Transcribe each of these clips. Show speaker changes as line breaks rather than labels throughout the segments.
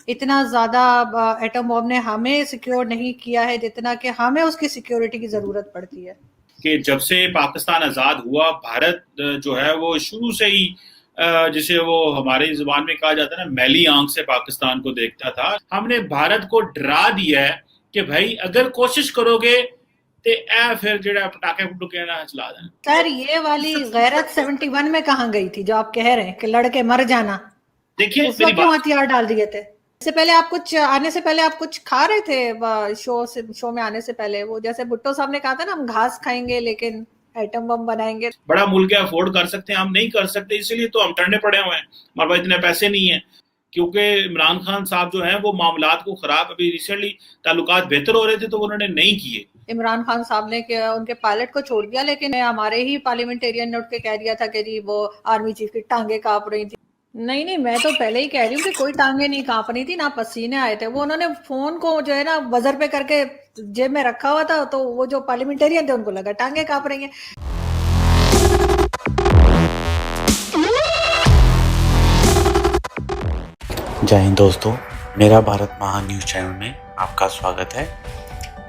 इतना ज़्यादा atom bomb ने हमें सिक्योर नहीं किया है जितना कि हमें उसकी सिक्योरिटी की ज़रूरत पड़ती है।
कि जब से पाकिस्तान आज़ाद हुआ, भारत जो है वो शुरू से ही जिसे वो हमारी जुबान में कहा जाता है ना, मैली आंख से पाकिस्तान को देखता था। हमने भारत को डरा दिया है कि भाई अगर कोशिश करोगे तो ए फिर जो पटाखे पटूखे ना चला देना।
सर ये वाली गैरत 71 में कहाँ गई थी जो आप कह रहे हैं कि लड़के मर जाना?
देखिए
उस
मेरी
वक्त क्यों
बात,
हथियार डाल दिए थे? इससे पहले आप कुछ आने से पहले आप कुछ खा रहे थे? शो में आने से पहले वो जैसे भुट्टो साहब ने कहा था ना, हम घास खाएंगे लेकिन एटम बम बनाएंगे।
बड़ा मुल्क है, अफोर्ड कर सकते हैं, हम नहीं कर सकते, इसीलिए तो हम टरने पड़े हुए हैं, हमारे पास इतने पैसे नहीं है। क्योंकि इमरान खान साहब जो हैं वो मामलात को खराब, अभी रिसेंटली ताल्लुकात बेहतर हो रहे थे तो वो उन्होंने नहीं किए।
इमरान खान साहब ने उनके पायलट को छोड़ दिया, लेकिन हमारे ही पार्लियामेंटेरियन ने उठ के कह दिया था कि जी वो आर्मी चीफ की टांगे कांप रही थी। नहीं नहीं, मैं तो पहले ही कह रही हूँ कि कोई टांगे नहीं कांप रही थी, ना पसीने आए थे। वो उन्होंने फोन को जो है ना बजर पे करके जेब में रखा हुआ था, तो वो जो पार्लियामेंटेरियन थे उनको लगा टांगे कांप रही हैं।
जय हिंद दोस्तों, मेरा भारत महान न्यूज़ चैनल में आपका स्वागत है।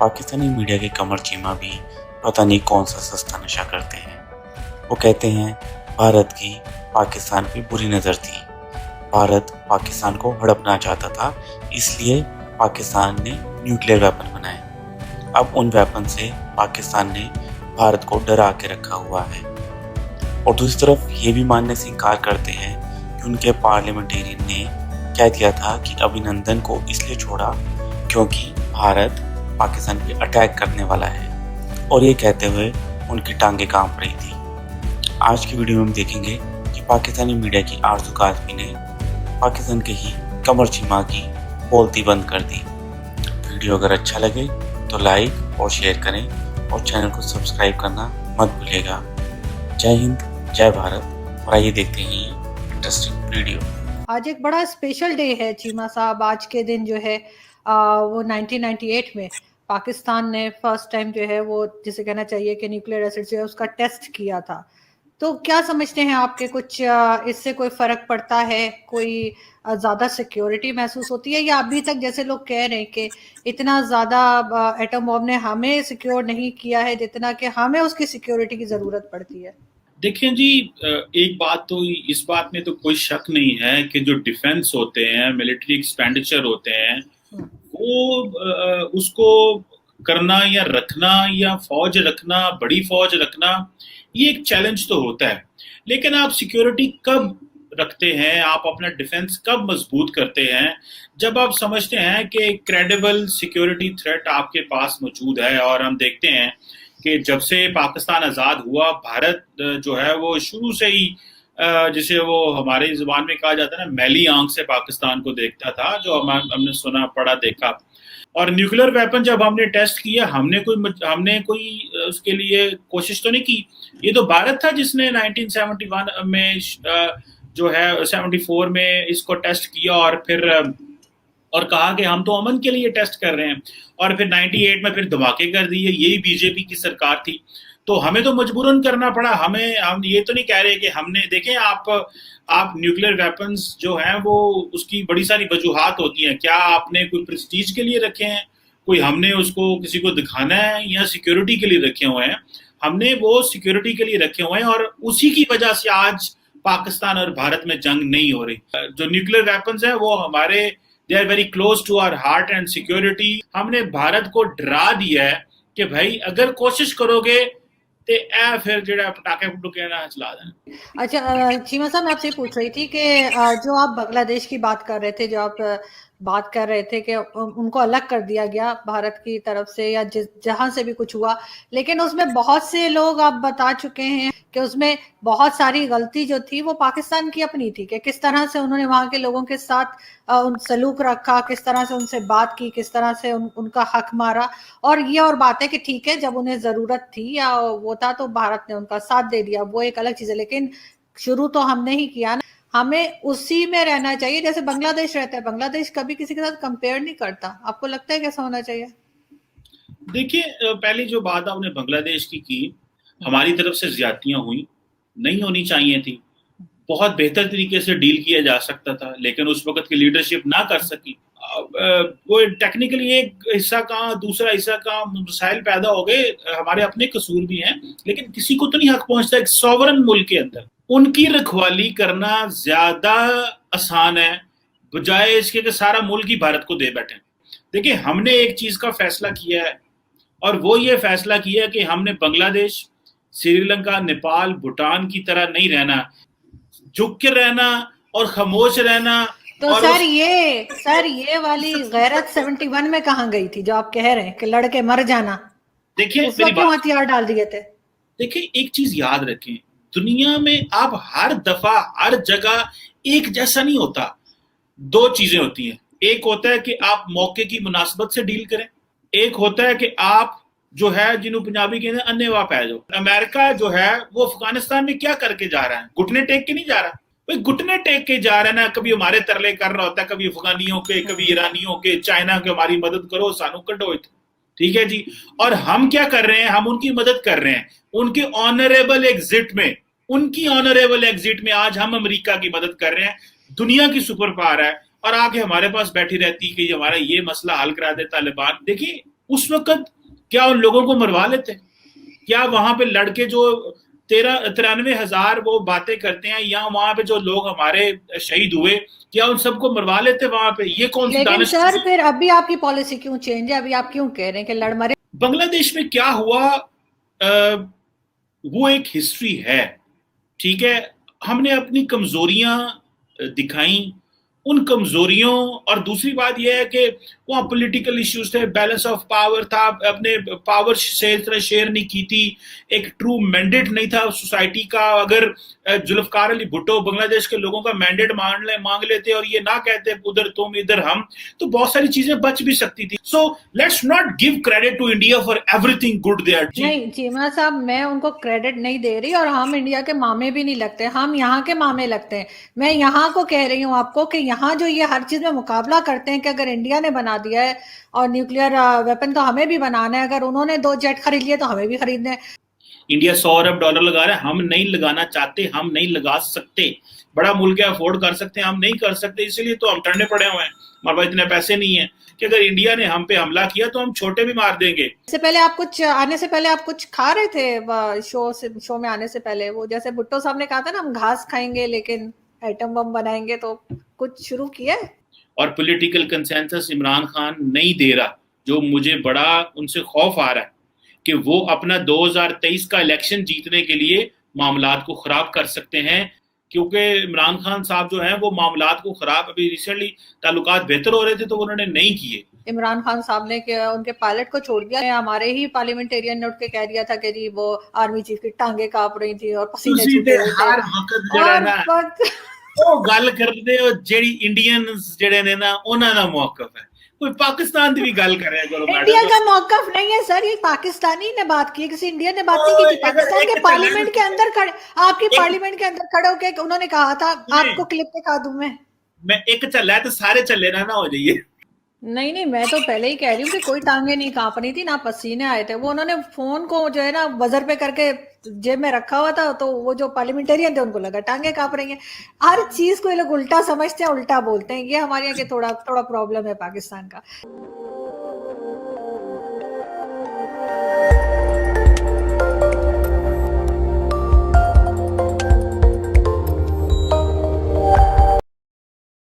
पाकिस्तानी मीडिया के कमर चीमा भी पता नहीं कौन सा सस्ता नशा करते हैं। वो कहते हैं भारत की पाकिस्तान पे बुरी नज़र थी, भारत पाकिस्तान को हड़पना चाहता था, इसलिए पाकिस्तान ने न्यूक्लियर वेपन बनाए। अब उन वेपन से पाकिस्तान ने भारत को डरा के रखा हुआ है। और दूसरी तरफ ये भी मानने से इनकार करते हैं कि उनके पार्लियामेंटेरियन ने कह दिया था कि अभिनंदन को इसलिए छोड़ा क्योंकि भारत पाकिस्तान पे अटैक करने वाला है, और ये कहते हुए उनकी टांगे कांप रही थी। आज की वीडियो में हम देखेंगे कि पाकिस्तानी मीडिया की आरज़ू काज़मी ने पाकिस्तान के ही कमर चीमा की बोलती बंद कर दी। वीडियो अगर अच्छा लगे तो लाइक और शेयर करें और चैनल को सब्सक्राइब करना मत भूलिएगा। जय हिंद, जय भारत। और आइए देखते हैं ये इंटरेस्टिंग वीडियो।
आज एक बड़ा स्पेशल डे है चीमा साहब। आज के दिन जो है वो 1998 में पाकिस्तान ने फर्स्ट टाइम जो है वो जिसे कहना चाहिए कि न्यूक्लियर एसिड जो है उसका टेस्ट किया था। तो क्या समझते हैं आपके कुछ इससे कोई फर्क पड़ता है? कोई ज्यादा सिक्योरिटी महसूस होती है, या अभी तक जैसे लोग कह रहे हैं कि इतना ज्यादा एटम बॉम्ब ने हमें सिक्योर नहीं किया है जितना कि हमें उसकी सिक्योरिटी की जरूरत पड़ती है?
देखिए जी, एक बात तो इस बात में तो कोई शक नहीं है कि जो डिफेंस होते हैं, मिलिट्री एक्सपेंडिचर होते हैं,
हम्म।
वो उसको करना या रखना या फौज रखना, बड़ी फौज रखना, ये एक चैलेंज तो होता है। लेकिन आप सिक्योरिटी कब रखते हैं, आप अपना डिफेंस कब मजबूत करते हैं, जब आप समझते हैं कि क्रेडिबल सिक्योरिटी थ्रेट आपके पास मौजूद है। और हम देखते हैं कि जब से पाकिस्तान आज़ाद हुआ, भारत जो है वो शुरू से ही जिसे वो हमारी जुबान में कहा जाता है ना, मैली आंख से पाकिस्तान को देखता था, जो हमने सुना पढ़ा देखा। और न्यूक्लियर वेपन जब हमने टेस्ट किया, हमने कोई उसके लिए कोशिश तो नहीं की। ये तो भारत था जिसने 1971 में जो है 74 में इसको टेस्ट किया, और फिर और कहा कि हम तो अमन के लिए टेस्ट कर रहे हैं। और फिर 98 में फिर धमाके कर दिए, यही बीजेपी की सरकार थी। तो हमें तो मजबूरन करना पड़ा। हम ये तो नहीं कह रहे कि हमने, देखें आप न्यूक्लियर वेपन्स जो हैं वो, उसकी बड़ी सारी वजूहात होती हैं। क्या आपने कोई प्रेस्टीज के लिए रखे हैं, कोई हमने उसको किसी को दिखाना है, या सिक्योरिटी के लिए रखे हुए हैं? हमने वो सिक्योरिटी के लिए रखे हुए हैं, और उसी की वजह से आज पाकिस्तान और भारत में जंग नहीं हो रही। जो न्यूक्लियर वेपन्स है वो हमारे, they are very close to our heart and security. हमने भारत को डरा दिया है कि भाई अगर कोशिश करोगे तो ए फिर जो पटाखे पटूखे ना चला देना।
अच्छा, चीमा साहब मैं आपसे पूछ रही थी कि जो आप बांग्लादेश की बात कर रहे थे, जो आप बात कर रहे थे कि उनको अलग कर दिया गया भारत की तरफ से, या जहां से भी कुछ हुआ, लेकिन उसमें बहुत से लोग आप बता चुके हैं कि उसमें बहुत सारी गलती जो थी वो पाकिस्तान की अपनी थी, कि किस तरह से उन्होंने वहां के लोगों के साथ उन सलूक रखा, किस तरह से उनसे बात की, किस तरह से उनका हक मारा। और ये और बात है कि ठीक है, जब उन्हें जरूरत थी या वो था तो भारत ने उनका साथ दे दिया, वो एक अलग चीज है। लेकिन शुरू तो हमने ही किया ना। हमें उसी में रहना चाहिए जैसे बांग्लादेश रहता है। बांग्लादेश कभी किसी के साथ कंपेयर नहीं करता। आपको लगता है कैसा होना चाहिए?
देखिए, पहली जो बात आपने बांग्लादेश की, हमारी तरफ से ज्यादतियां हुई, नहीं होनी चाहिए थी। बहुत बेहतर तरीके से डील किया जा सकता था, लेकिन उस वक्त की लीडरशिप ना कर सकी। वो टेक्निकली एक हिस्सा कहाँ दूसरा हिस्सा कहाँ मसाइल पैदा हो गए, हमारे अपने कसूर भी हैं, लेकिन किसी को तो नहीं हक पहुंचता एक सॉवरन मुल्क के अंदर उनकी रखवाली करना ज्यादा आसान है बजाय इसके कि सारा मुल्क ही भारत को दे बैठे। देखिए, हमने एक चीज का फैसला किया है और वो ये फैसला किया कि हमने बांग्लादेश, श्रीलंका, नेपाल, भूटान की तरह नहीं रहना, झुक के रहना और खामोश रहना।
तो
और
सर ये वाली गैरत 71 में कहाँ गई थी जो आप कह रहे हैं कि लड़के मर जाना?
देखिए,
उस वक्त क्यों हथियार डाल दिए थे?
देखिए, एक चीज याद रखें, दुनिया में आप हर दफा हर जगह एक जैसा नहीं होता। दो चीजें होती हैं, एक होता है कि आप मौके की मुनासबत से डील करें, एक होता है कि आप जो है जिन्हों पंजाबी कहते हैं अन्ने वाह पै जाओ। अमेरिका जो है वो अफगानिस्तान में क्या करके जा रहा है? घुटने टेक के नहीं जा रहा, भाई घुटने टेक के जा रहा है ना। कभी हमारे तरले कर रहा होता है, कभी अफगानियों के, कभी ईरानियों के, चाइना के, हमारी मदद करो, सानू कटो, ठीक है जी। और हम क्या कर रहे हैं? हम उनकी मदद कर रहे हैं उनके ऑनरेबल एग्जिट में। उनकी ऑनरेबल एग्जिट में आज हम अमेरिका की मदद कर रहे हैं, दुनिया की सुपर पावर है, और आके हमारे पास बैठी रहती कि हमारा ये मसला हल करा दे तालिबान। देखिए, उस वक्त क्या उन लोगों को मरवा लेते? क्या वहां पे लड़के जो 93,000 वो बातें करते हैं, या वहां पे जो लोग हमारे शहीद हुए, क्या उन सबको मरवा लेते वहां पे? ये कौन सी
लेकिन
दानिश?
सर फिर अभी आपकी पॉलिसी क्यों चेंज है? अभी आप क्यों कह रहे हैं कि लड़ मरे?
बांग्लादेश में क्या हुआ वो एक हिस्ट्री है, ठीक है। हमने अपनी कमजोरियां दिखाई, उन कमजोरियों, और दूसरी बात यह है कि वहाँ पॉलिटिकल इश्यूज थे, बैलेंस ऑफ पावर था, अपने पावर से तरह शेयर नहीं की थी, एक ट्रू मैंडेट नहीं था सोसाइटी का। अगर जुल्फकार अली भुट्टो बांग्लादेश के लोगों का मैंडेट मांग लेते और ये ना कहते उधर तुम इधर हम, तो बहुत सारी चीजें बच भी सकती थी। So let's not give credit to India for everything good there.
नहीं चीमा साहब, मैं उनको क्रेडिट नहीं दे रही, और हम इंडिया के मामे भी नहीं लगते, हम यहाँ के मामे लगते हैं। मैं यहाँ को कह रही हूँ आपको कि यहाँ जो ये हर चीज में मुकाबला करते हैं कि अगर इंडिया ने बना दिया है और न्यूक्लियर वेपन तो हमें भी बनाना है, अगर उन्होंने 2 जेट खरीद लिए तो हमें भी खरीदने हैं।
इंडिया 100 अरब डॉलर लगा रहा है, हम नहीं लगाना चाहते, हम नहीं लगा सकते। बड़ा मुल्क है, अफोर्ड कर सकते हैं, हम नहीं कर सकते, इसलिए तो हम टंडे पड़े हुए हैं। हमारे पास इतने पैसे नहीं है कि अगर इंडिया ने हम पे हमला किया तो हम छोटे भी मार देंगे।
इससे पहले आप कुछ आने से पहले आप कुछ खा रहे थे शो में आने से पहले, वो जैसे भुट्टो साहब ने कहा था ना, हम घास खाएंगे लेकिन एटम बम बनाएंगे, तो कुछ शुरू किया है?
और पॉलिटिकल कंसेंसस इमरान खान नहीं दे रहा, जो मुझे बड़ा उनसे खौफ आ रहा है कि वो अपना 2023 का इलेक्शन जीतने के लिए मामलात को खराब कर सकते हैं, क्योंकि इमरान खान साहब जो हैं वो मामलात को खराब, अभी रिसेंटली ताल्लुकात बेहतर हो रहे थे तो उन्होंने नहीं किए।
इमरान खान साहब ने उनके पायलट को छोड़ दिया। हमारे ही पार्लियामेंटेरियन ने उठ के कह दिया था कि जी वो आर्मी चीफ की टांगे कांप रही थी और पसीने छूटे हुए थे।
हर वक्त जड़ा ना ਉਹ ਗੱਲ ਕਰਦੇ ਹੋ ਜਿਹੜੀ इंडियंस ਜਿਹੜੇ ਨੇ ना ਉਹਨਾਂ ਦਾ मौकफ है, कोई पाकिस्तान की भी गल करे करो।
इंडिया का मौकफ नहीं है सर, ये पाकिस्तानी ने बात की, किसी इंडियन ने बात नहीं की थी। पाकिस्तान के पार्लियामेंट के अंदर खड़े, आपकी पार्लियामेंट के अंदर खड़े होके उन्होंने कहा था, आपको क्लिप दिखा दूं मैं
एक चल है तो सारे चले ना हो जाइए।
नहीं, मैं तो पहले ही कह रही हूँ कि कोई टांगे नहीं कांप रही थी, ना पसीने आए थे। वो उन्होंने फोन को जो है ना बजर पे करके जेब में रखा हुआ था, तो वो जो पार्लियामेंटेरियन थे उनको लगा टांगे कांप रही हैं। हर चीज को ये लोग उल्टा समझते हैं, उल्टा बोलते हैं। ये हमारे यहाँ के थोड़ा प्रॉब्लम है पाकिस्तान का।